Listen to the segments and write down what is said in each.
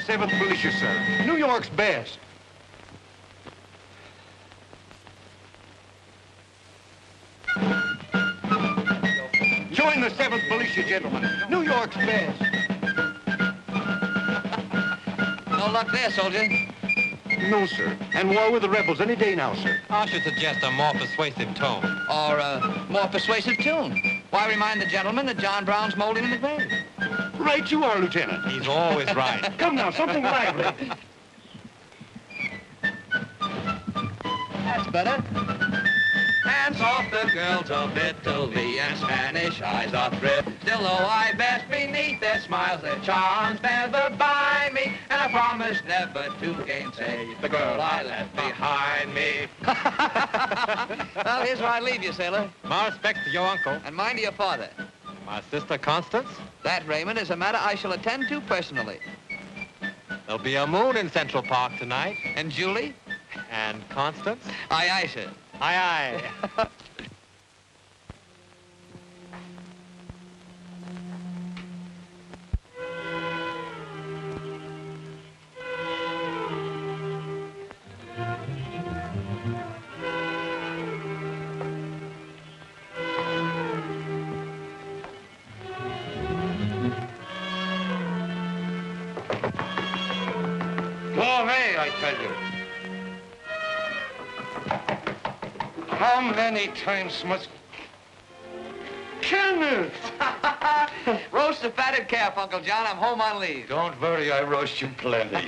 7th Militia, sir. New York's best. Join the 7th Militia, gentlemen. New York's best. No luck there, soldier. No, sir. And war with the rebels any day now, sir. I should suggest a more persuasive tone. Or a more persuasive tune. Why remind the gentleman that John Brown's molding in the grave? Right you are, Lieutenant. He's always right. Come now, something lively. That's better. Hands off the girls of Italy and Spanish eyes are thrilled. Still though I bask beneath their smiles, their charms never bind me. And I promise never to gainsay the girl I left behind me. Well, here's where I leave you, sailor. My respects to your uncle. And mine to your father. My sister Constance. That, Raymond, is a matter I shall attend to personally. There'll be a moon in Central Park tonight. And Julie? And Constance? Aye, aye, sir. Aye, aye. Go away, I tell you. How many times must... Kenneth! Roast the fatted calf, Uncle John. I'm home on leave. Don't worry, I roast you plenty.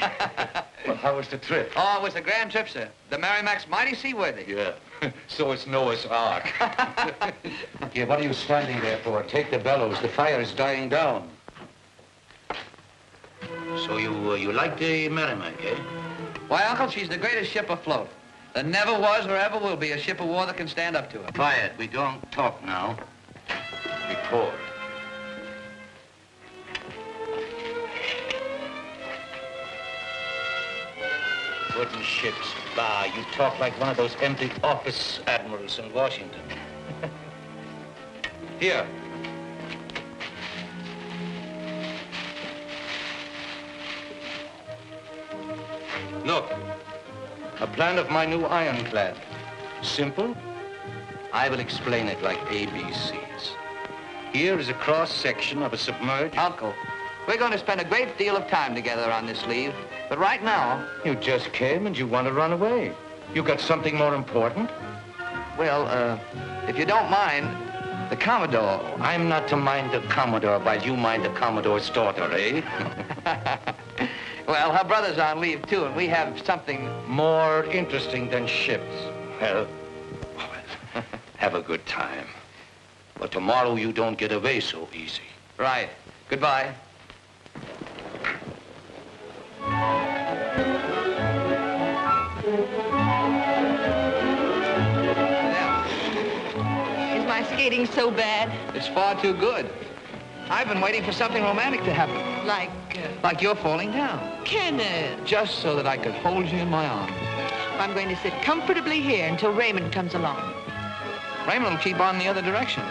Well, how was the trip? Oh, it was a grand trip, sir. The Merrimack's mighty seaworthy. Yeah, so it's Noah's Ark. Yeah, what are you standing there for? Take the bellows. The fire is dying down. So you like the Merrimack, eh? Why, Uncle, she's the greatest ship afloat. There never was or ever will be a ship of war that can stand up to her. Quiet. We don't talk now. Record. Wooden ships. Bah, you talk like one of those empty office admirals in Washington. Here. Look, a plan of my new ironclad. Simple. I will explain it like ABCs. Here is a cross-section of a submerged... Uncle, we're going to spend a great deal of time together on this leave, but right now... You just came and you want to run away. You got something more important? Well, if you don't mind, the Commodore... I'm not to mind the Commodore while you mind the Commodore's daughter, eh? Well, her brother's on leave, too, and we have something... More interesting than ships. Well, have a good time. But tomorrow you don't get away so easy. Right. Goodbye. Is my skating so bad? It's far too good. I've been waiting for something romantic to happen. Like you're falling down. Kenneth. Just so that I could hold you in my arms. I'm going to sit comfortably here until Raymond comes along. Raymond will keep on the other direction.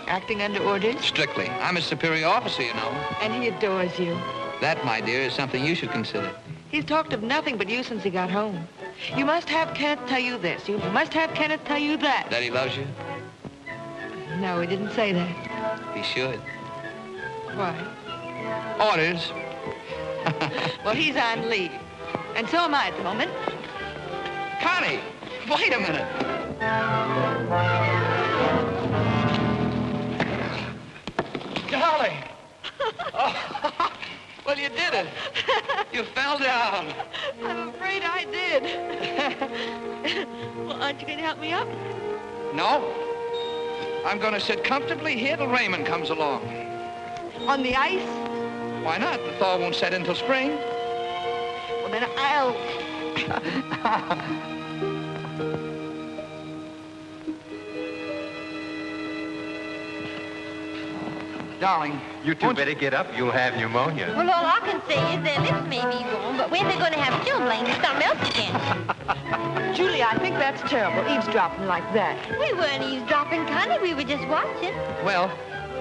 Acting under orders? Strictly. I'm his superior officer, you know. And he adores you. That, my dear, is something you should consider. He's talked of nothing but you since he got home. You must have Kenneth tell you this. You must have Kenneth tell you that. That he loves you? No, he didn't say that. He should. Why? Orders. Well, he's on leave. And so am I at the moment. Connie, wait a minute. Darling. Oh, well, you did it. You fell down. I'm afraid I did. Well, aren't you going to help me up? No. I'm going to sit comfortably here till Raymond comes along. On the ice? Why not? The thaw won't set until spring. Well, then I'll... Darling. You two better get up. You'll have pneumonia. Well, all I can say is their lips may be warm, but when they're going to have chilblains, it's something else again. Julie, I think that's terrible, eavesdropping like that. We weren't eavesdropping, Connie. We were just watching. Well,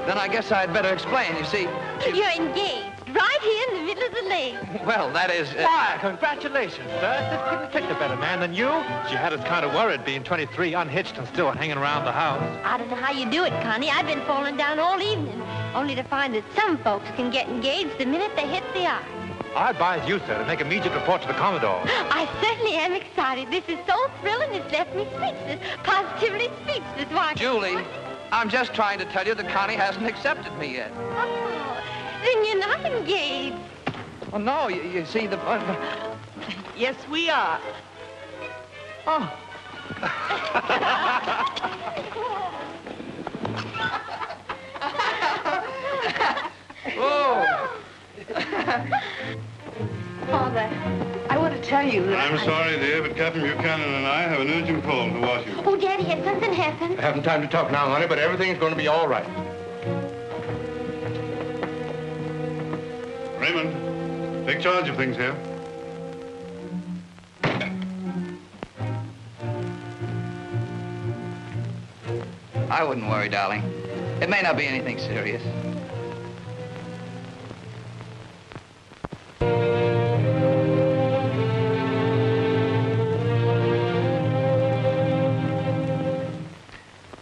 then I guess I'd better explain. You see... You're engaged, right here in the middle of the lake. Well, that is... Why, congratulations, Bert. This couldn't pick a better man than you. She had us kind of worried being 23, unhitched, and still hanging around the house. I don't know how you do it, Connie. I've been falling down all evening, only to find that some folks can get engaged the minute they hit the eye. I advise you, sir, to make immediate report to the Commodore. I certainly am excited. This is so thrilling, it's left me speechless. Positively speechless. Why, Julie, I'm just trying to tell you that Connie hasn't accepted me yet. Oh, then you're not engaged. Well, no, you see, the... Yes, we are. Oh. Oh. Father, I want to tell you that I'm sorry, dear, but Captain Buchanan and I have an urgent call to Washington. Oh, Daddy, has something happened? I haven't time to talk now, honey, but everything's going to be all right. Raymond, take charge of things here. I wouldn't worry, darling. It may not be anything serious.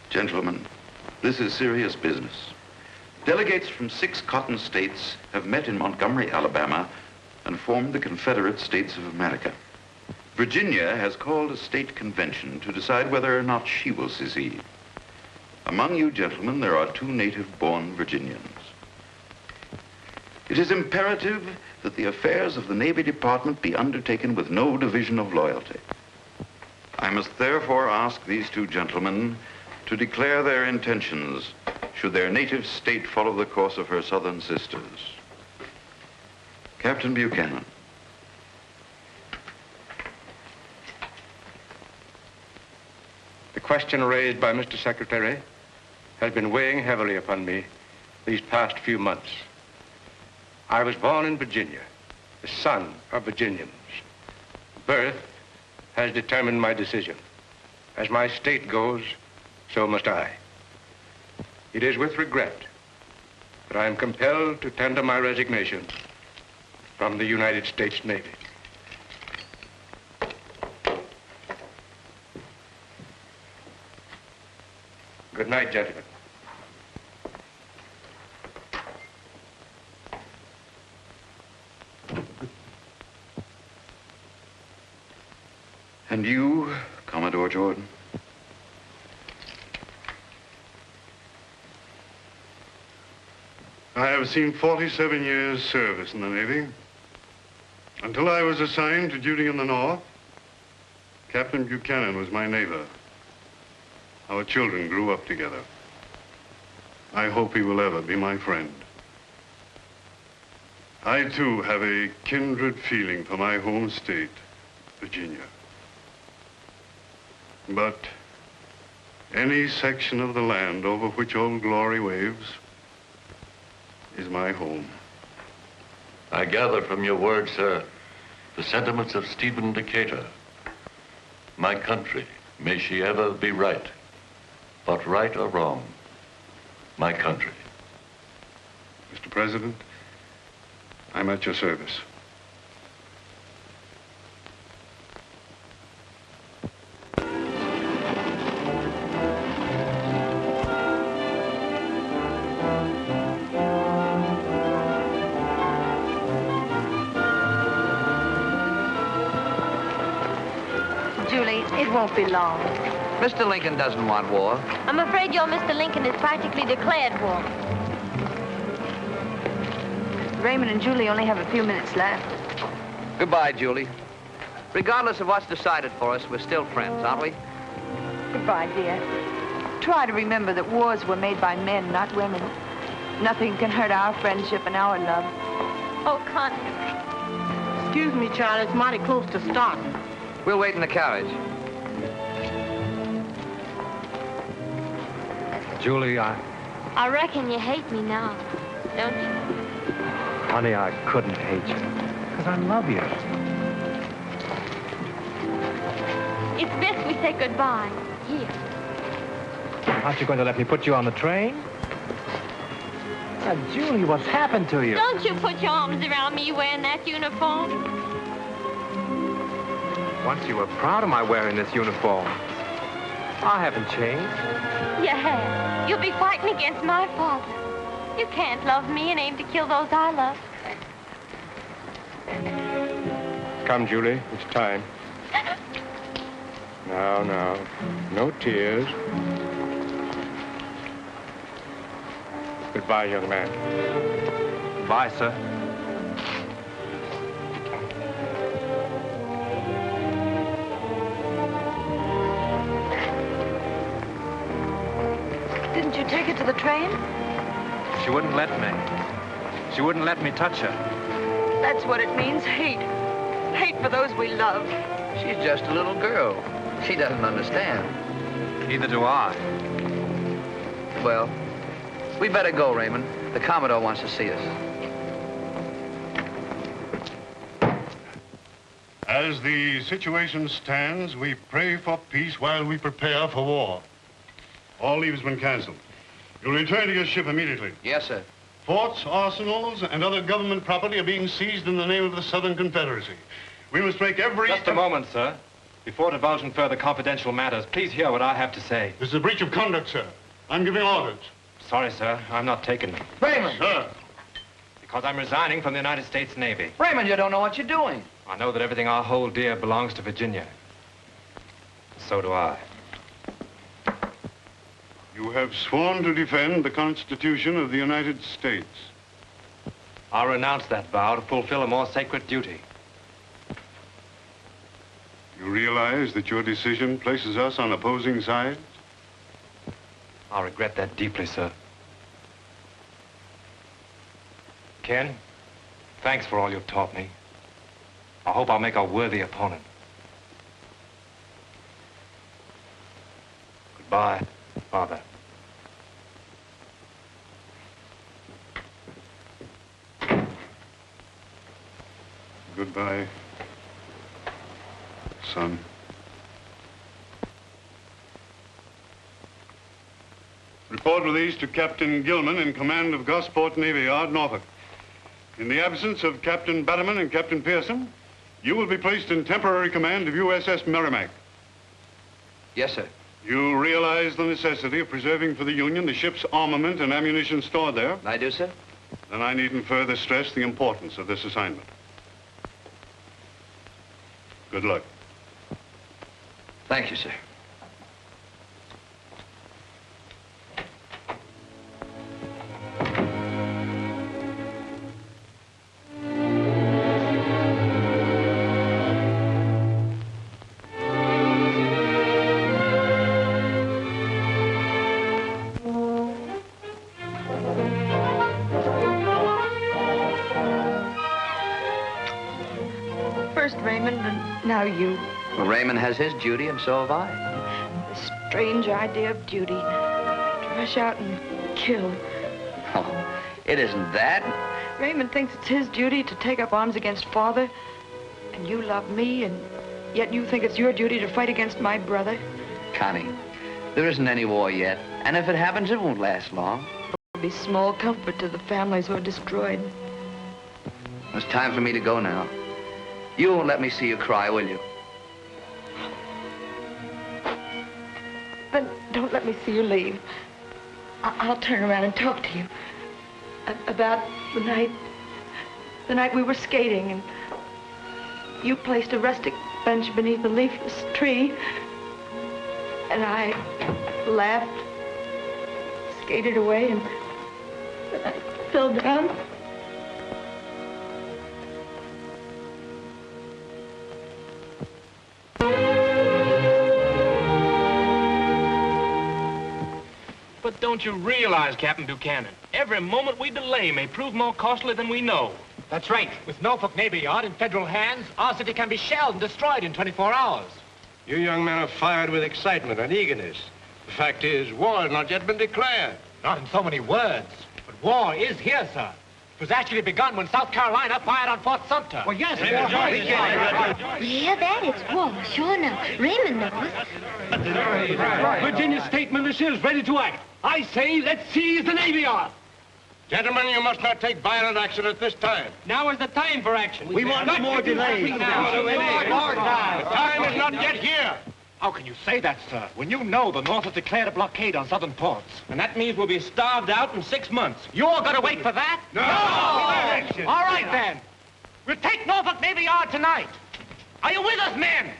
Gentlemen, this is serious business. Delegates from 6 cotton states have met in Montgomery, Alabama, and formed the Confederate States of America. Virginia has called a state convention to decide whether or not she will secede. Among you gentlemen, there are 2 native-born Virginians. It is imperative that the affairs of the Navy Department be undertaken with no division of loyalty. I must therefore ask these 2 gentlemen to declare their intentions should their native state follow the course of her southern sisters. Captain Buchanan. The question raised by Mr. Secretary has been weighing heavily upon me these past few months. I was born in Virginia, the son of Virginians. Birth has determined my decision. As my state goes, so must I. It is with regret that I am compelled to tender my resignation from the United States Navy. Good night, gentlemen. And you, Commodore Jordan? I have seen 47 years' service in the Navy. Until I was assigned to duty in the North, Captain Buchanan was my neighbor. Our children grew up together. I hope he will ever be my friend. I, too, have a kindred feeling for my home state, Virginia. But any section of the land over which Old Glory waves is my home. I gather from your words, sir, the sentiments of Stephen Decatur. My country, may she ever be right, but right or wrong, my country. Mr. President, I'm at your service. Julie, it won't be long. Mr. Lincoln doesn't want war. I'm afraid your Mr. Lincoln has practically declared war. Raymond and Julie only have a few minutes left. Goodbye, Julie. Regardless of what's decided for us, we're still friends, aren't we? Goodbye, dear. Try to remember that wars were made by men, not women. Nothing can hurt our friendship and our love. Oh, Connie. Excuse me, Charlie. It's mighty close to starting. We'll wait in the carriage. Julie, I reckon you hate me now, don't you? honey, I couldn't hate you. Because I love you. It's best we say goodbye. Here. Aren't you going to let me put you on the train? Julie, what's happened to you? Don't you put your arms around me wearing that uniform. Once you were proud of my wearing this uniform. I haven't changed. You have. You'll be fighting against my father. You can't love me and aim to kill those I love. Come, Julie. It's time. Now. No tears. Goodbye, young man. Goodbye, sir. Didn't you take it to the train? She wouldn't let me. She wouldn't let me touch her. That's what it means, hate. Hate for those we love. She's just a little girl. She doesn't understand. Neither do I. Well, we better go, Raymond. The Commodore wants to see us. As the situation stands, we pray for peace while we prepare for war. All leave has been canceled. You'll return to your ship immediately. Yes, sir. Forts, arsenals, and other government property are being seized in the name of the Southern Confederacy. We must make every... Just a moment, sir. Before divulging further confidential matters, please hear what I have to say. This is a breach of conduct, sir. I'm giving orders. Sorry, sir. I'm not taking them. Raymond! Sir! Because I'm resigning from the United States Navy. Raymond, you don't know what you're doing. I know that everything I hold dear belongs to Virginia. So do I. You have sworn to defend the Constitution of the United States. I renounce that vow to fulfill a more sacred duty. You realize that your decision places us on opposing sides? I regret that deeply, sir. Ken, thanks for all you've taught me. I hope I'll make a worthy opponent. Goodbye, Father. Goodbye, son. Report released to Captain Gilman in command of Gosport Navy Yard, Norfolk. In the absence of Captain Batterman and Captain Pearson, you will be placed in temporary command of USS Merrimack. Yes, sir. You realize the necessity of preserving for the Union the ship's armament and ammunition stored there? I do, sir. Then I needn't further stress the importance of this assignment. Good luck. Thank you, sir. First Raymond, and now you. Well, Raymond has his duty, and so have I. The strange idea of duty. To rush out and kill. Oh, it isn't that. Raymond thinks it's his duty to take up arms against Father. And you love me, and yet you think it's your duty to fight against my brother. Connie, there isn't any war yet. And if it happens, it won't last long. It'll be small comfort to the families who are destroyed. It's time for me to go now. You won't let me see you cry, will you? Then don't let me see you leave. I'll turn around and talk to you. About the night we were skating, and you placed a rustic bench beneath a leafless tree, and I laughed, skated away, and I fell down. But don't you realize, Captain Buchanan, every moment we delay may prove more costly than we know. That's right. With Norfolk Navy Yard in federal hands, our city can be shelled and destroyed in 24 hours. You young men are fired with excitement and eagerness. The fact is, war has not yet been declared. Not in so many words, but war is here, sir. It was actually begun when South Carolina fired on Fort Sumter. Well, yes, Yeah, that is war, sure enough. Raymond knows. Virginia State Militia is ready to act. I say, let's seize the Navy Yard. Gentlemen, you must not take violent action at this time. Now is the time for action. We want no more delays. The time is not yet here. How can you say that, sir, when you know the North has declared a blockade on southern ports? And that means we'll be starved out in 6 months. You all gotta wait for that? No! All right, then. We'll take Norfolk Navy Yard tonight. Are you with us, men?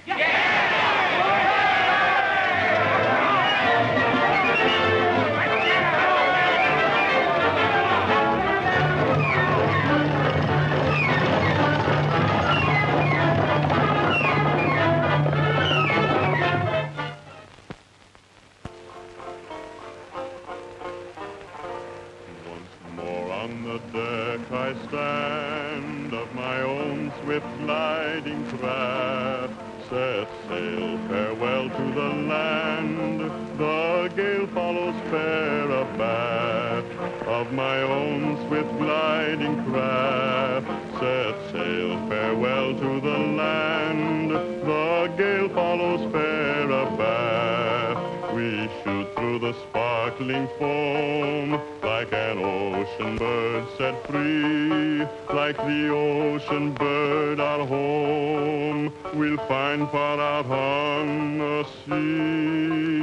I stand of my own swift gliding craft, set sail, farewell to the land, the gale follows fair abaft. Of my own swift gliding craft, set sail, farewell to the land, the gale follows fair abaft. We shoot through the sparkling foam like an ocean bird set free. Like the ocean bird our home we'll find far out on the sea.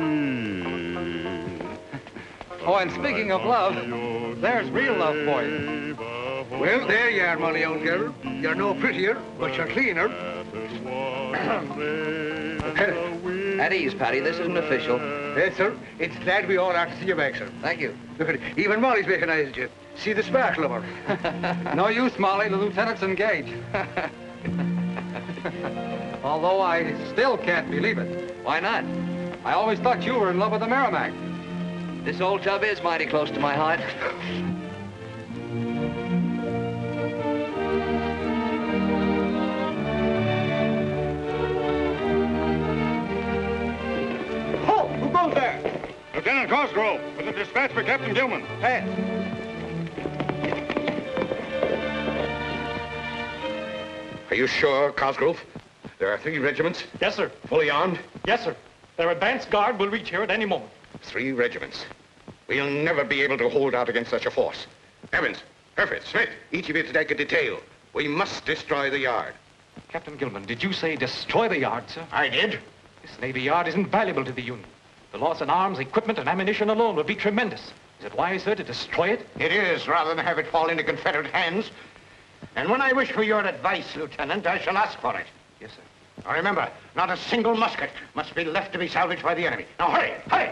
Oh, and speaking of love, there's real love for you. Well, there you are, Molly, old girl. You're no prettier, but you're cleaner. At ease, Paddy. This isn't official. Yes, sir. It's glad we all are to see you back, sir. Thank you. Look at it. Even Molly's recognized you. See the sparkle of her. No use, Molly. The lieutenant's engaged. Although I still can't believe it. Why not? I always thought you were in love with the Merrimack. This old tub is mighty close to my heart. Who goes there? Lieutenant Cosgrove, with a dispatch for Captain Gilman. Pass. Are you sure, Cosgrove? There are 3 regiments? Yes, sir. Fully armed? Yes, sir. Their advance guard will reach here at any moment. 3 regiments. We'll never be able to hold out against such a force. Evans, Herford, Smith, each of you to take a detail. We must destroy the yard. Captain Gilman, did you say destroy the yard, sir? I did. This Navy Yard is invaluable to the Union. The loss in arms, equipment, and ammunition alone would be tremendous. Is it wise, sir, to destroy it? It is, rather than have it fall into Confederate hands. And when I wish for your advice, Lieutenant, I shall ask for it. Yes, sir. Now remember, not a single musket must be left to be salvaged by the enemy. Now hurry, hurry!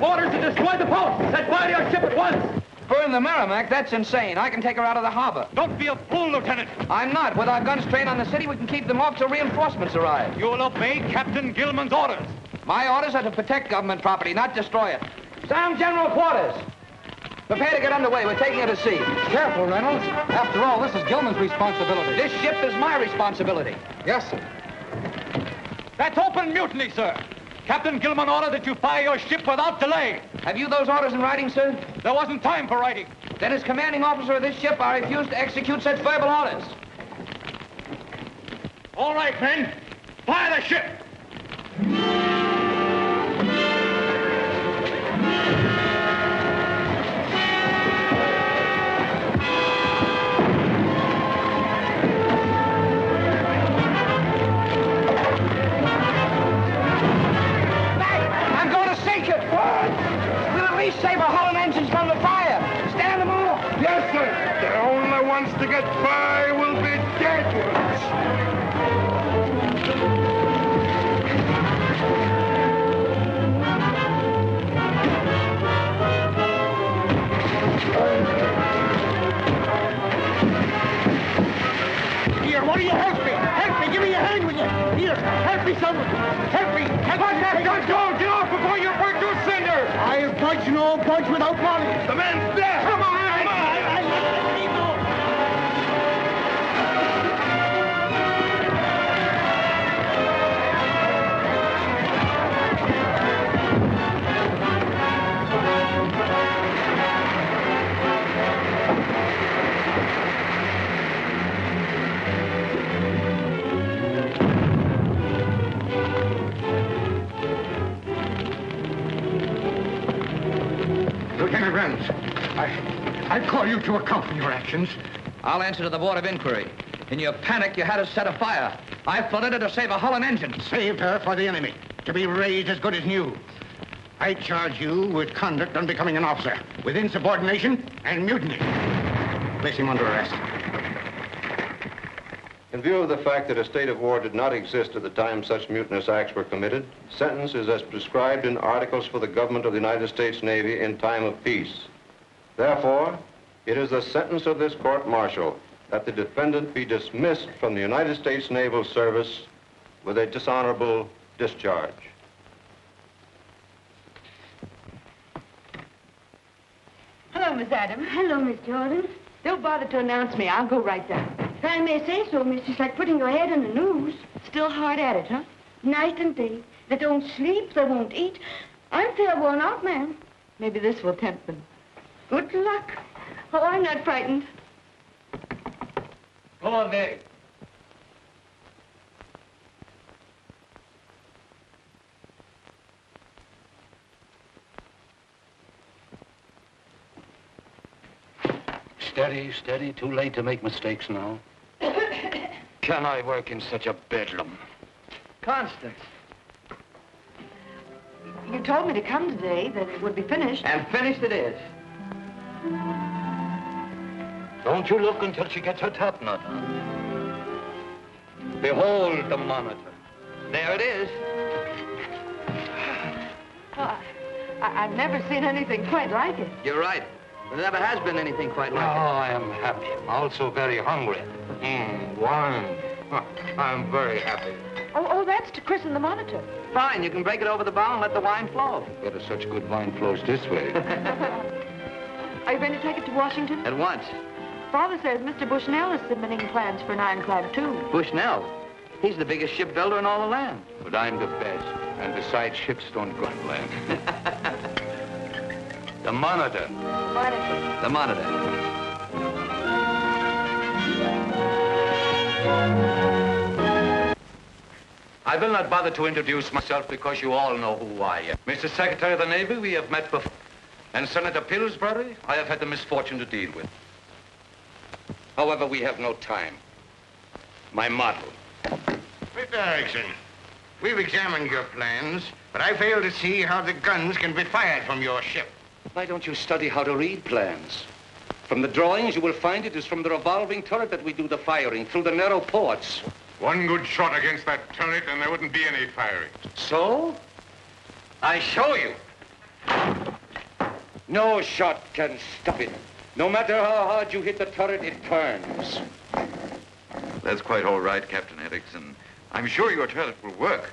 Orders to destroy the post. Set fire to your ship at once. Burn the Merrimack? That's insane. I can take her out of the harbor. Don't be a fool, Lieutenant. I'm not. With our guns trained on the city, we can keep them off till reinforcements arrive. You'll obey Captain Gilman's orders. My orders are to protect government property, not destroy it. Sound general quarters. Prepare to get underway. We're taking her to sea. Careful, Reynolds. After all, this is Gilman's responsibility. This ship is my responsibility. Yes, sir. That's open mutiny, sir. Captain Gilman ordered that you fire your ship without delay. Have you those orders in writing, sir? There wasn't time for writing. Then as commanding officer of this ship, I refuse to execute such verbal orders. All right, men. Fire the ship. Save our hull and engines from the fire. Stand them all. Yes, sir. The only ones to get by will be dead ones. Here, Somebody help me! Help me! Give me a hand with you! Here, help me, someone! Help me! Help me! that gun, Joe! Get off before you burn to a cinder! I'll punch no punch without body. The man's dead! Come on! Come on! Lieutenant Reynolds, I call you to account for your actions. I'll answer to the Board of Inquiry. In your panic, you had us set a fire. I flooded her to save a Holland engine. Saved her for the enemy, to be raised as good as new. I charge you with conduct unbecoming an officer, with insubordination and mutiny. Place him under arrest. In view of the fact that a state of war did not exist at the time such mutinous acts were committed, sentence is as prescribed in Articles for the Government of the United States Navy in time of peace. Therefore, it is the sentence of this court-martial that the defendant be dismissed from the United States Naval Service with a dishonorable discharge. Hello, Miss Adams. Hello, Miss Jordan. Don't bother to announce me. I'll go right down. If I may say so, miss, it's like putting your head in the news. Still hard at it, huh? Night and day. They don't sleep, they won't eat. I'm fair worn out, ma'am. Maybe this will tempt them. Good luck. Oh, I'm not frightened. Go on there. Steady, steady. Too late to make mistakes now. Can I work in such a bedlam? Constance. You told me to come today, that it would be finished. And finished it is. Don't you look until she gets her top knot on. Behold the monitor. There it is. Oh, I've never seen anything quite like it. You're right. There never has been anything quite like it. I am happy. Also very hungry. Wine. I'm very happy. Oh, that's to christen the monitor. Fine, you can break it over the bow and let the wine flow. Better such good wine flows this way. Are you going to take it to Washington? At once. Father says Mr. Bushnell is submitting plans for an ironclad, too. Bushnell? He's the biggest shipbuilder in all the land. But I'm the best. And besides, ships don't go on land. The monitor. The monitor. I will not bother to introduce myself because you all know who I am. Mr. Secretary of the Navy, we have met before. And Senator Pillsbury, I have had the misfortune to deal with. However, we have no time. My model. Mr. Ericsson, we've examined your plans, but I fail to see how the guns can be fired from your ship. Why don't you study how to read plans? From the drawings, you will find it is from the revolving turret that we do the firing, through the narrow ports. One good shot against that turret and there wouldn't be any firing. So? I show you. No shot can stop it. No matter how hard you hit the turret, it turns. That's quite all right, Captain Ericsson. I'm sure your turret will work.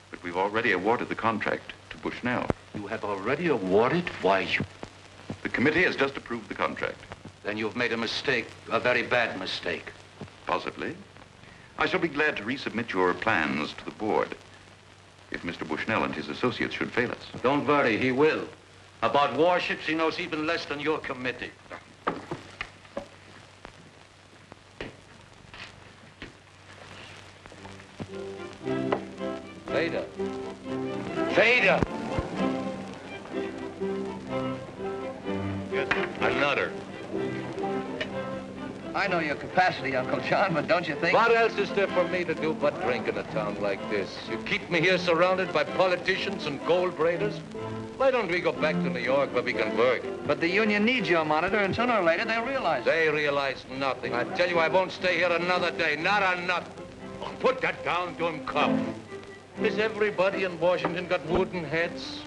But we've already awarded the contract to Bushnell. You have already awarded? Why, The committee has just approved the contract. Then you've made a mistake, a very bad mistake. Possibly. I shall be glad to resubmit your plans to the board if Mr. Bushnell and his associates should fail us. Don't worry, he will. About warships, he knows even less than your committee. Vader. Vader! Get another. I know your capacity, Uncle John, but don't you think... What else is there for me to do but drink in a town like this? You keep me here surrounded by politicians and gold braiders? Why don't we go back to New York where we can work? But the union needs your monitor, and sooner or later they'll realize it. They realize nothing. I tell you, I won't stay here another day. Not enough. Oh, put that down, don't come. Has everybody in Washington got wooden heads?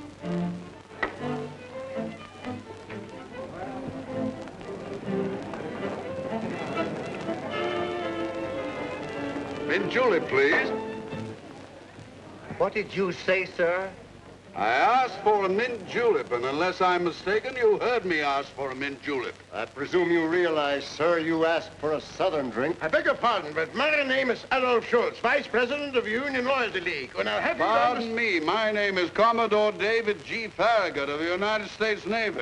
Mint julep, please. What did you say, sir? I asked for a mint julep, and unless I'm mistaken, you heard me ask for a mint julep. I presume you realize, sir, you asked for a Southern drink. I beg your pardon, but my name is Adolf Schultz, Vice President of the Union Loyalty League. Well, now, have you Pardon me, my name is Commodore David G. Farragut of the United States Navy.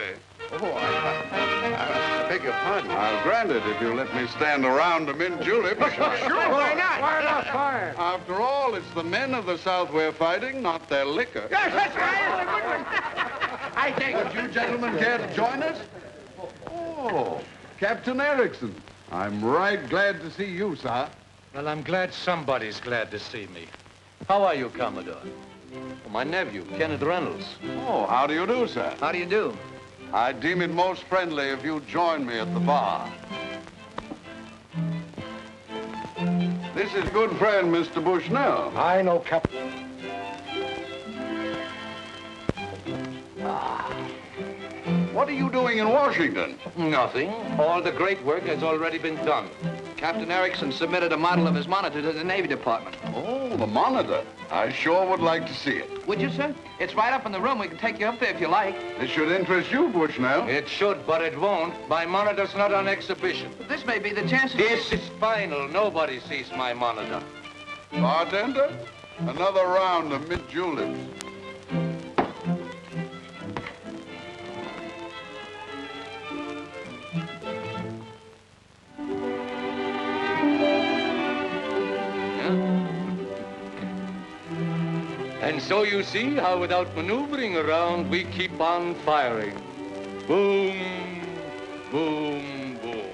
Oh, I beg your pardon. I'll grant it if you let me stand around a mint julep. Sure, why not? Why not fire? After all, it's the men of the South we're fighting, not their liquor. Yes, that's right. That's a good one. I take it. Would you gentlemen care to join us? Oh, Captain Ericsson. I'm right glad to see you, sir. Well, I'm glad somebody's glad to see me. How are you, Commodore? Well, my nephew, Kenneth Reynolds. Oh, how do you do, sir? How do you do? I deem it most friendly if you join me at the bar. This is good friend, Mr. Bushnell. I know, Captain. What are you doing in Washington? Nothing. All the great work has already been done. Captain Ericsson submitted a model of his monitor to the Navy Department. Oh, the monitor. I sure would like to see it. Would you, sir? It's right up in the room. We can take you up there if you like. This should interest you, Bushnell. It should, but it won't. My monitor's not on exhibition. This may be the chance. This is final. Nobody sees my monitor. Bartender, another round of mint juleps. And so you see how without maneuvering around, we keep on firing. Boom, boom, boom.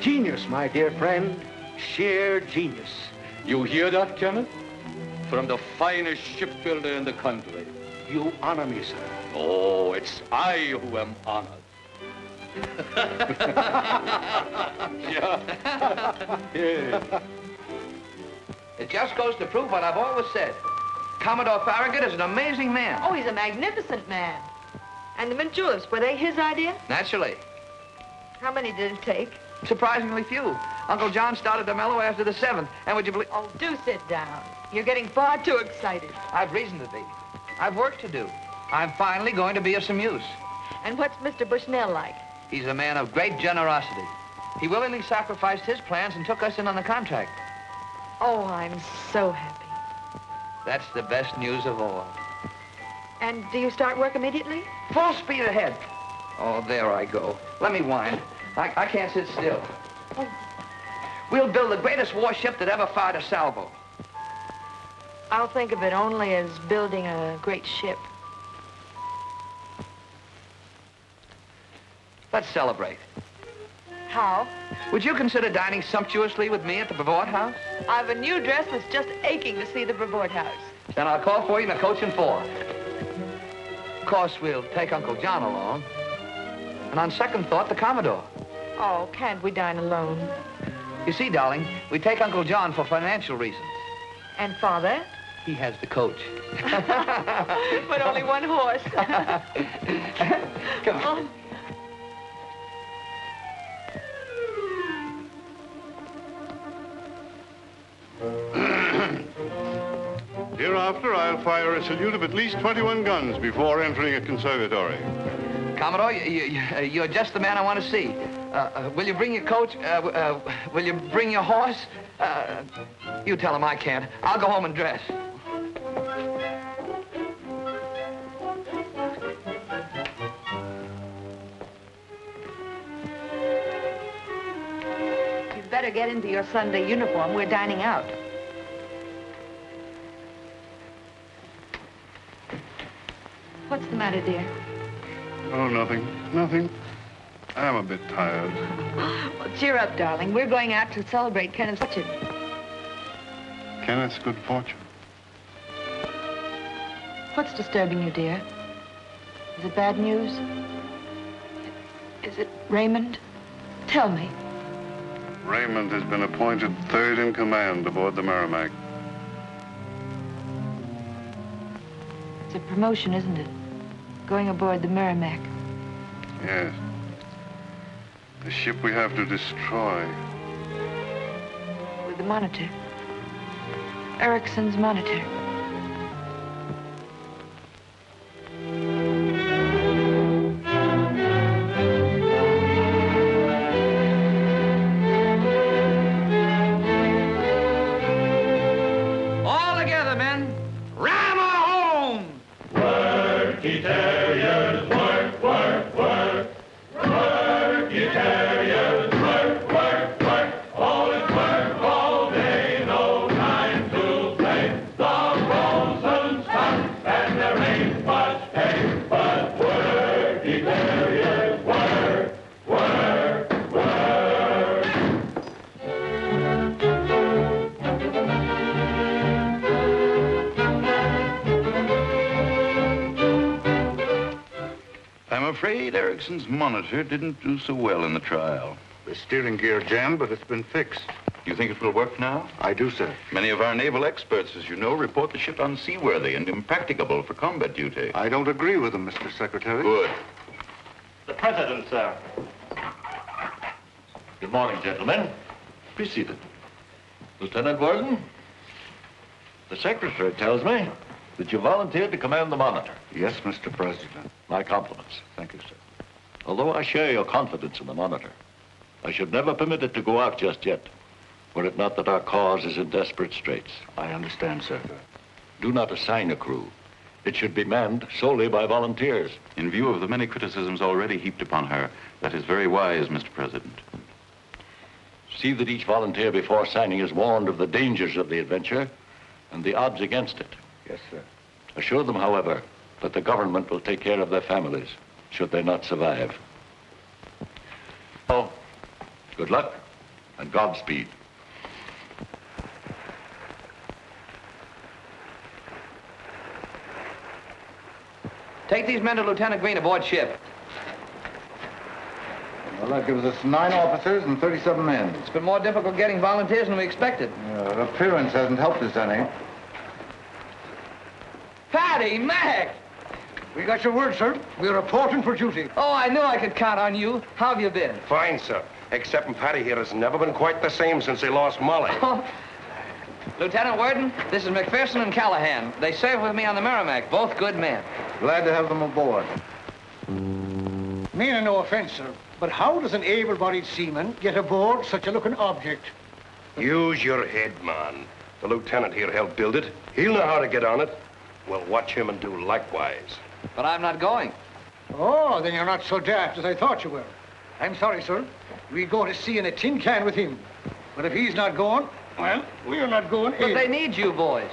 Genius, my dear friend. Sheer genius. You hear that, Kenneth? From the finest shipbuilder in the country. You honor me, sir. Oh, it's I who am honored. Yeah. It just goes to prove what I've always said. Commodore Farragut is an amazing man. Oh, he's a magnificent man. And the mint juleps, were they his idea? Naturally. How many did it take? Surprisingly few. Uncle John started to mellow after the 7th. And would you believe... Oh, do sit down. You're getting far too excited. I've reason to be. I've work to do. I'm finally going to be of some use. And what's Mr. Bushnell like? He's a man of great generosity. He willingly sacrificed his plans and took us in on the contract. Oh, I'm so happy. That's the best news of all. And do you start work immediately? Full speed ahead. Oh, there I go. Let me wind. I can't sit still. Oh. We'll build the greatest warship that ever fired a salvo. I'll think of it only as building a great ship. Let's celebrate. How? Would you consider dining sumptuously with me at the Brevoort House? I've a new dress that's just aching to see the Brevoort House. Then I'll call for you in a coach and 4. Of course, we'll take Uncle John along. And on second thought, the Commodore. Oh, can't we dine alone? You see, darling, we take Uncle John for financial reasons. And Father? He has the coach. But only one horse. Come on. Hereafter, I'll fire a salute of at least 21 guns before entering a conservatory. Commodore, you're just the man I want to see. Will you bring your coach? Will you bring your horse? You tell him I can't. I'll go home and dress. You'd better get into your Sunday uniform. We're dining out. What's the matter, dear? Oh, nothing. Nothing. I'm a bit tired. Well, cheer up, darling. We're going out to celebrate Kenneth's fortune. Kenneth's good fortune. What's disturbing you, dear? Is it bad news? Is it Raymond? Tell me. Raymond has been appointed third in command aboard the Merrimack. It's a promotion, isn't it? Going aboard the Merrimack. Yes. The ship we have to destroy. With the Monitor. Ericsson's Monitor. All together, men. Ram her home! Work, ye terriers, work, work, work. Work, ye terriers, work, work, work. All is work all day, no time to play. The bosun's come, and there ain't much pay. But work, ye terriers, work, work, work. I'm afraid Ericsson's Monitor didn't do so well in the trial. The steering gear jammed, but it's been fixed. You think it will work now? I do, sir. Many of our naval experts, as you know, report the ship unseaworthy and impracticable for combat duty. I don't agree with them, Mr. Secretary. Good. The President, sir. Good morning, gentlemen. Be seated. Lieutenant Gordon, the Secretary tells me that you volunteered to command the Monitor. Yes, Mr. President. My compliments. Thank you, sir. Although I share your confidence in the Monitor, I should never permit it to go out just yet, were it not that our cause is in desperate straits. I understand, sir. Do not assign a crew. It should be manned solely by volunteers. In view of the many criticisms already heaped upon her, that is very wise, Mr. President. See that each volunteer before signing is warned of the dangers of the adventure and the odds against it. Yes, sir. Assure them, however, that the government will take care of their families should they not survive. Oh, good luck and Godspeed. Take these men to Lieutenant Green aboard ship. Well, that gives us 9 officers and 37 men. It's been more difficult getting volunteers than we expected. Appearance hasn't helped us any. Patty, Mac! We got your word, sir. We're reporting for duty. Oh, I knew I could count on you. How have you been? Fine, sir. Except Patty here has never been quite the same since he lost Molly. Lieutenant Worden, this is McPherson and Callahan. They served with me on the Merrimack, both good men. Glad to have them aboard. Meaning no offense, sir, but how does an able-bodied seaman get aboard such a looking object? Use your head, man. The lieutenant here helped build it. He'll know how to get on it. We'll watch him and do likewise. But I'm not going. Oh, then you're not so daft as I thought you were. I'm sorry, sir. We go to sea in a tin can with him. But if he's not going, well, we're not going But either. they need you boys.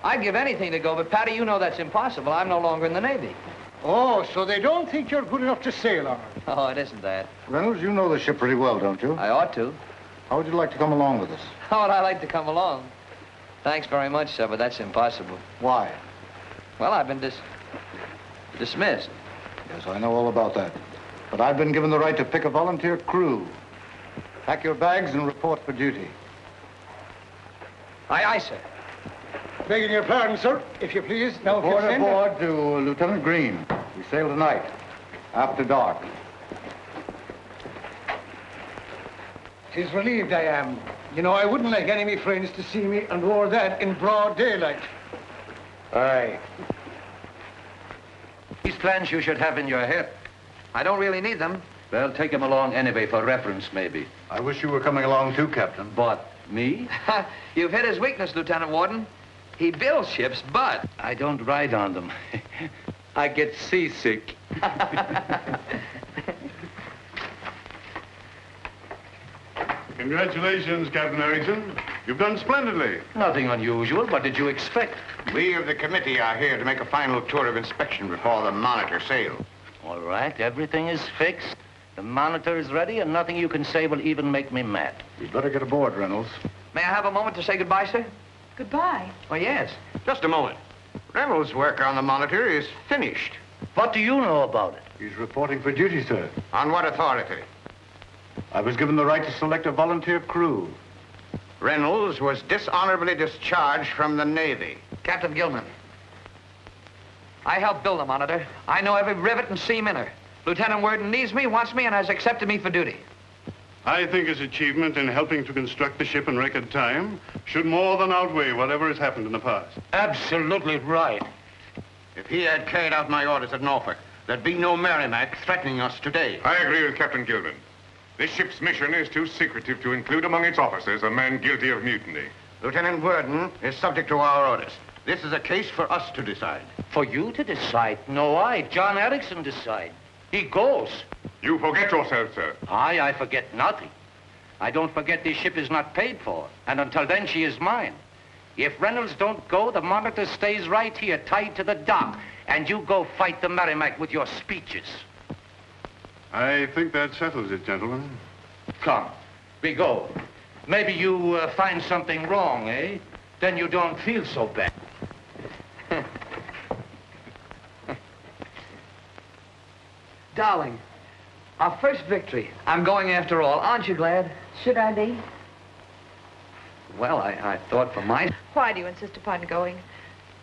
I'd give anything to go, but Patty, you know that's impossible. I'm no longer in the Navy. Oh, so they don't think you're good enough to sail on her. Oh, it isn't that. Reynolds, you know the ship pretty well, don't you? I ought to. How would you like to come along with us? How would I like to come along? Thanks very much, sir, but that's impossible. Why? Well, I've been dismissed. Yes, I know all about that. But I've been given the right to pick a volunteer crew. Pack your bags and report for duty. Aye, aye, sir. Begging your pardon, sir, if you please. Now, if you Report send aboard to Lieutenant Green. We sail tonight, after dark. Tis relieved I am. You know, I wouldn't like any of me friends to see me and wore that in broad daylight. Aye. These plans you should have in your head. I don't really need them. Well, take them along anyway for reference, maybe. I wish you were coming along too, Captain. But me? You've hit his weakness, Lieutenant Warden. He builds ships, but... I don't ride on them. I get seasick. Congratulations, Captain Ericsson. You've done splendidly. Nothing unusual. What did you expect? We of the committee are here to make a final tour of inspection before the Monitor sails. All right, everything is fixed. The Monitor is ready, and nothing you can say will even make me mad. You'd better get aboard, Reynolds. May I have a moment to say goodbye, sir? Goodbye. Oh, yes. Just a moment. Reynolds' work on the Monitor is finished. What do you know about it? He's reporting for duty, sir. On what authority? I was given the right to select a volunteer crew. Reynolds was dishonorably discharged from the Navy. Captain Gilman. I helped build the Monitor. I know every rivet and seam in her. Lieutenant Worden needs me, wants me, and has accepted me for duty. I think his achievement in helping to construct the ship in record time should more than outweigh whatever has happened in the past. Absolutely right. If he had carried out my orders at Norfolk, there'd be no Merrimack threatening us today. I agree with Captain Gilman. This ship's mission is too secretive to include among its officers a man guilty of mutiny. Lieutenant Worden is subject to our orders. This is a case for us to decide. For you to decide? No, John Ericsson, decide. He goes. You forget yourself, sir. I forget nothing. I don't forget this ship is not paid for, and until then she is mine. If Reynolds don't go, the Monitor stays right here, tied to the dock, and you go fight the Merrimack with your speeches. I think that settles it, gentlemen. Come, we go. Maybe you find something wrong, eh? Then you don't feel so bad. Darling, our first victory. I'm going after all. Aren't you glad? Should I be? Well, I thought for mine. Why do you insist upon going?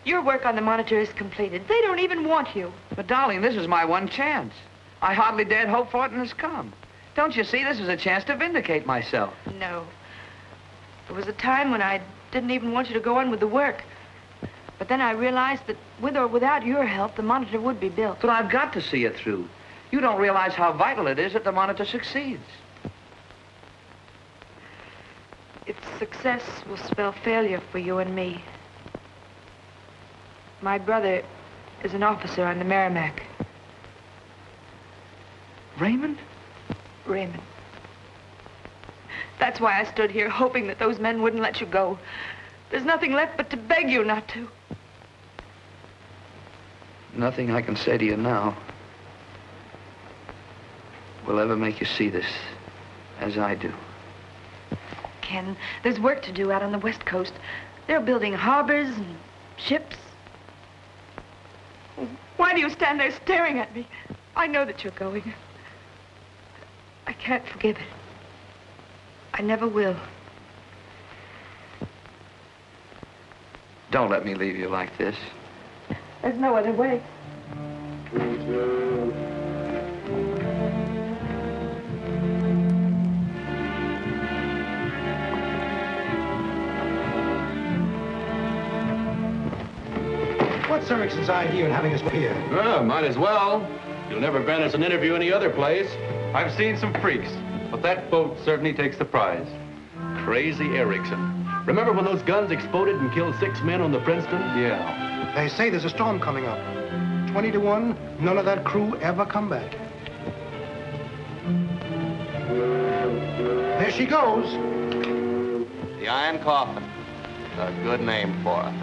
Your work on the Monitor is completed. They don't even want you. But, darling, this is my one chance. I hardly dared hope for it, and it's come. Don't you see, this is a chance to vindicate myself. No. There was a time when I didn't even want you to go on with the work. But then I realized that with or without your help, the Monitor would be built. But I've got to see it through. You don't realize how vital it is that the Monitor succeeds. Its success will spell failure for you and me. My brother is an officer on the Merrimack. Raymond? Raymond. That's why I stood here hoping that those men wouldn't let you go. There's nothing left but to beg you not to. Nothing I can say to you now will ever make you see this as I do. Ken, there's work to do out on the West Coast. They're building harbors and ships. Why do you stand there staring at me? I know that you're going. I can't forgive it. I never will. Don't let me leave you like this. There's no other way. What's Ericsson's idea in having us here? Oh, might as well. You'll never grant us an interview any other place. I've seen some freaks, but that boat certainly takes the prize. Crazy Ericsson. Remember when those guns exploded and killed 6 men on the Princeton? Yeah. They say there's a storm coming up. 20 to 1, none of that crew ever come back. There she goes. The Iron Coffin. A good name for it.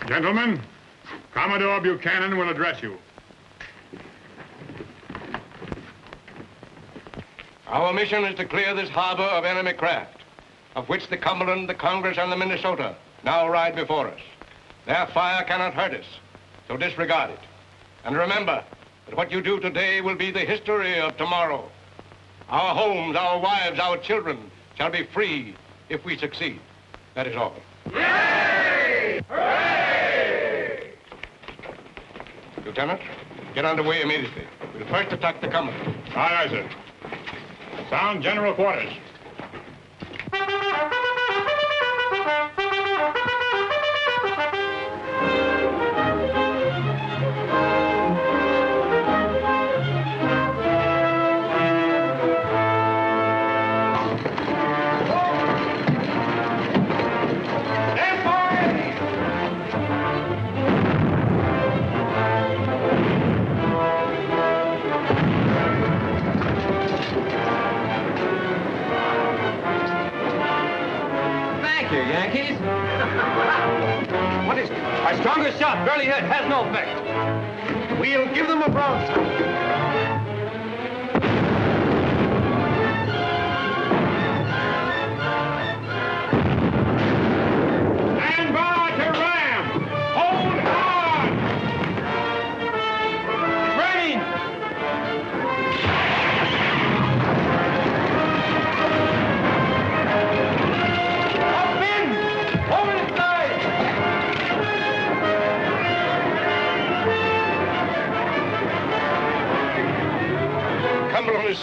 Gentlemen, Commodore Buchanan will address you. Our mission is to clear this harbor of enemy craft, of which the Cumberland, the Congress, and the Minnesota now ride before us. Their fire cannot hurt us, so disregard it. And remember that what you do today will be the history of tomorrow. Our homes, our wives, our children shall be free if we succeed. That is all. Yay! Hooray! Lieutenant, get underway immediately. We'll first attack the Cumberland. Aye, aye, sir. Sound general quarters. Yankees? What is it? Our strongest shot barely hit, has no effect. We'll give them a broadside.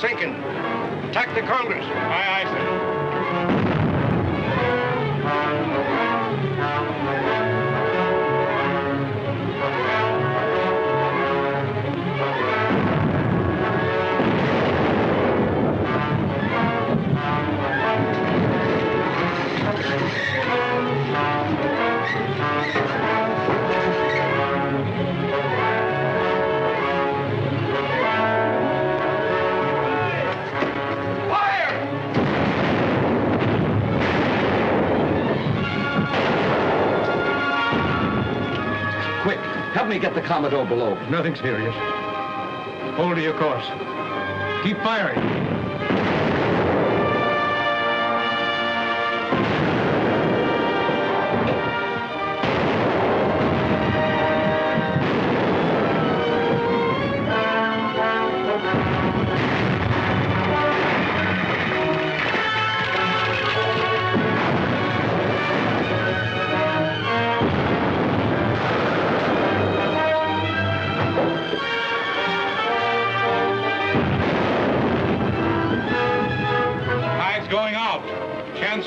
sinking. Attack the Congress. Aye, aye, sir. Quick, help me get the Commodore below. Nothing serious. Hold to your course. Keep firing.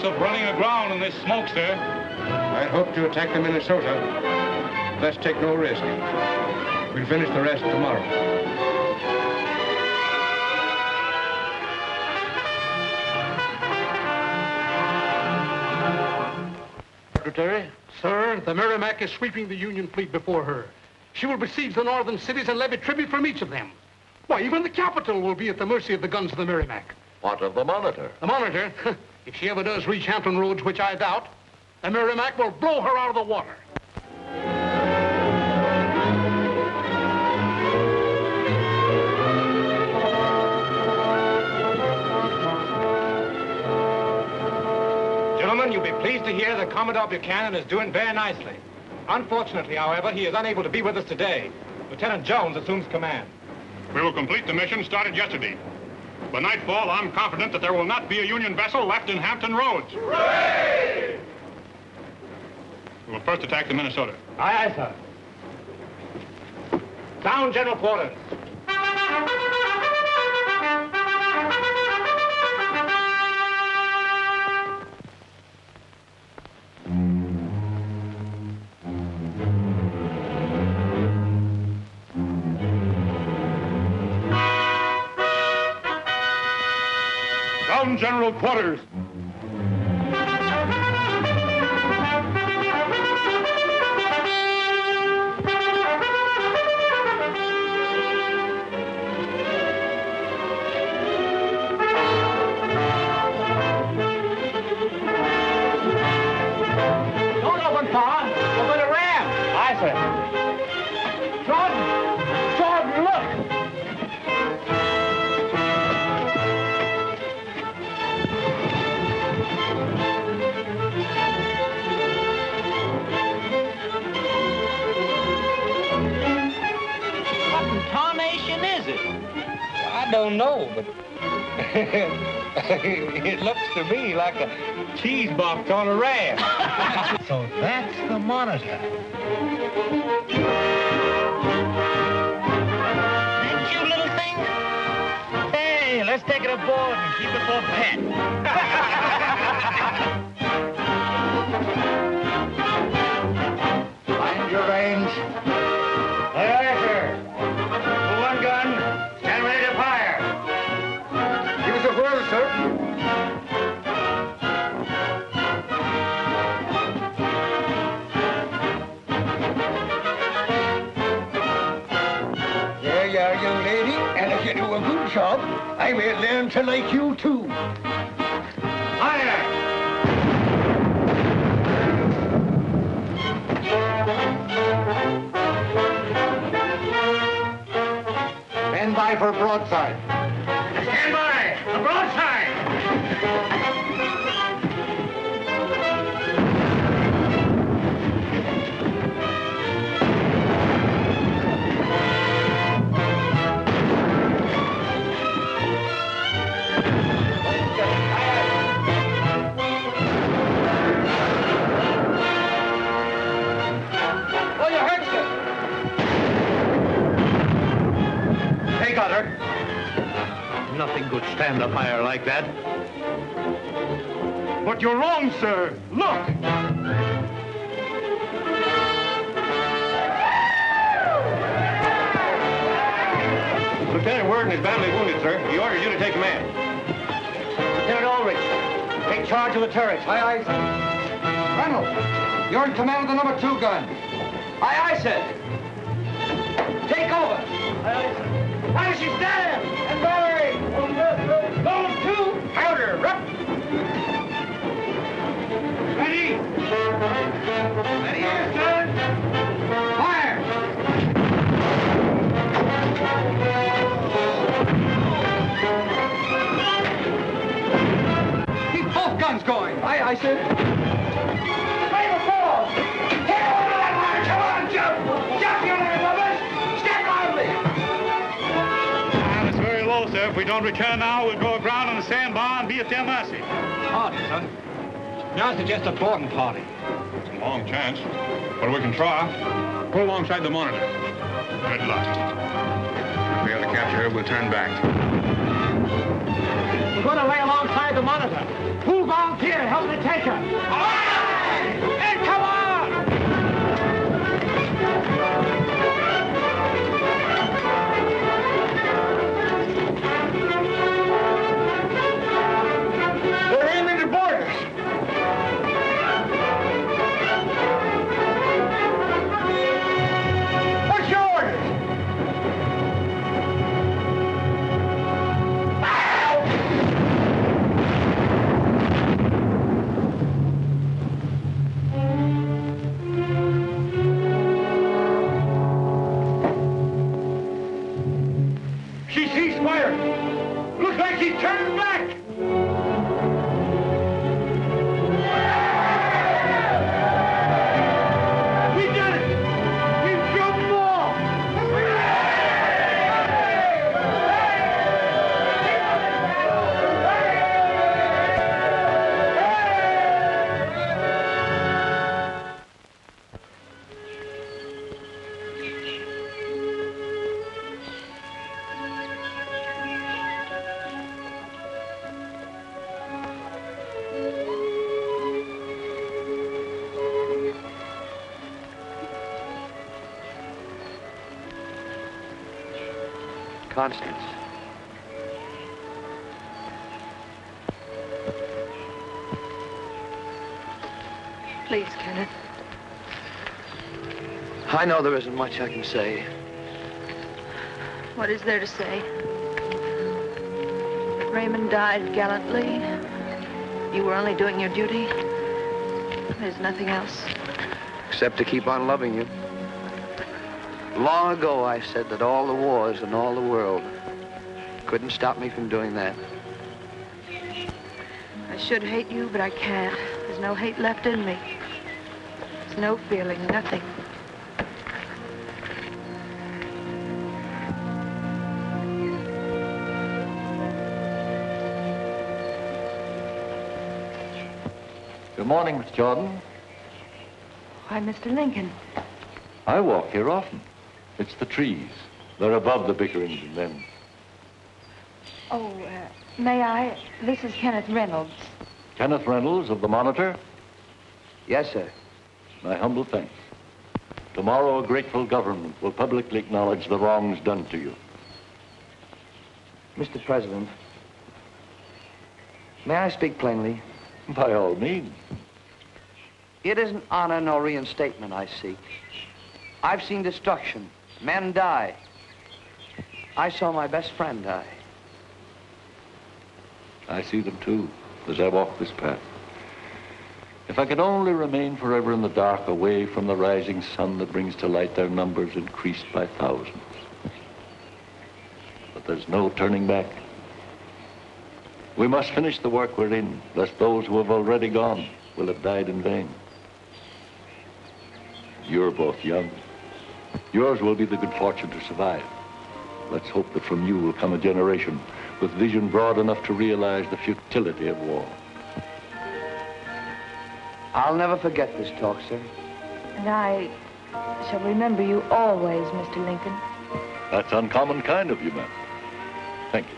Of running aground in this smoke, sir. I'd hoped to attack the Minnesota. Let's take no risk. We'll finish the rest tomorrow. Secretary? Sir, the Merrimack is sweeping the Union fleet before her. She will besiege the northern cities and levy tribute from each of them. Why, even the capital will be at the mercy of the guns of the Merrimack. What of the Monitor? The Monitor? If she ever does reach Hampton Roads, which I doubt, the Merrimack will blow her out of the water. Gentlemen, you'll be pleased to hear that Commodore Buchanan is doing very nicely. Unfortunately, however, he is unable to be with us today. Lieutenant Jones assumes command. We will complete the mission started yesterday. By nightfall, I'm confident that there will not be a Union vessel left in Hampton Roads. Hooray! We will first attack the Minnesota. Aye, aye, sir. Down, General Quarters. Down, General Quarters. Don't open fire. We're going to ram. Aye, sir. Jordan, look. I don't know, but it looks to me like a cheese box on a raft. So that's the Monitor. That cute little thing? Hey, let's take it aboard and keep it for pet. Find your range. Aye, aye, sir. For one gun, stand ready to fire. Give us a whirl, sir. There you are, young lady. And if you do a good job, I may learn to like you, too. Fire! Stand by for broadside. Stand by! A broadside! Oh, you hurt, sir. They got her. stand the fire like that. But you're wrong, sir. Look! Lieutenant Worden is badly wounded, sir. He orders you to take command. Lieutenant Ulrich, take charge of the turrets. Aye, aye, sir. Reynolds, you're in command of the number 2 gun. Aye, aye, sir. Take over. Aye, aye, sir. How does she stand? And bury. Go 2. Powder. Up. Ready. Ready, yes, sir. Fire. Keep both guns going. Aye, aye, sir. Play the ball. Hit over that wire. Come on, jump. Jump, you little lovers. Step lively. It's very low, sir. If we don't return now, we'll go aground on the sandbar and be at their mercy. Hard, son. Now suggest a boarding party. It's a long chance, but we can try. Pull alongside the Monitor. Good luck. If we fail to capture her, we'll turn back. We're going to lay alongside the Monitor. Who'll volunteer? Help me take her. All right! And come on! They're aiming to board us. What's your orders? She ceased fire. Looks like she's turning back. We did it! We drove them all! Constance. Please, Kenneth. I know there isn't much I can say. What is there to say? Raymond died gallantly. You were only doing your duty. There's nothing else. Except to keep on loving you. Long ago, I said that all the wars and all the world couldn't stop me from doing that. I should hate you, but I can't. There's no hate left in me. There's no feeling, nothing. Good morning, Miss Jordan. Why, Mr. Lincoln. I walk here often. It's the trees. They're above the bickerings and men. Oh, may I? This is Kenneth Reynolds. Kenneth Reynolds of the Monitor? Yes, sir. My humble thanks. Tomorrow, a grateful government will publicly acknowledge the wrongs done to you. Mr. President, may I speak plainly? By all means. It isn't honor nor reinstatement I seek. I've seen destruction. Men die. I saw my best friend die. I see them too, as I walk this path. If I could only remain forever in the dark, away from the rising sun that brings to light their numbers increased by thousands. But there's no turning back. We must finish the work we're in, lest those who have already gone will have died in vain. You're both young. Yours will be the good fortune to survive. Let's hope that from you will come a generation with vision broad enough to realize the futility of war. I'll never forget this talk, sir. And I shall remember you always, Mr. Lincoln. That's uncommon kind of you, ma'am. Thank you.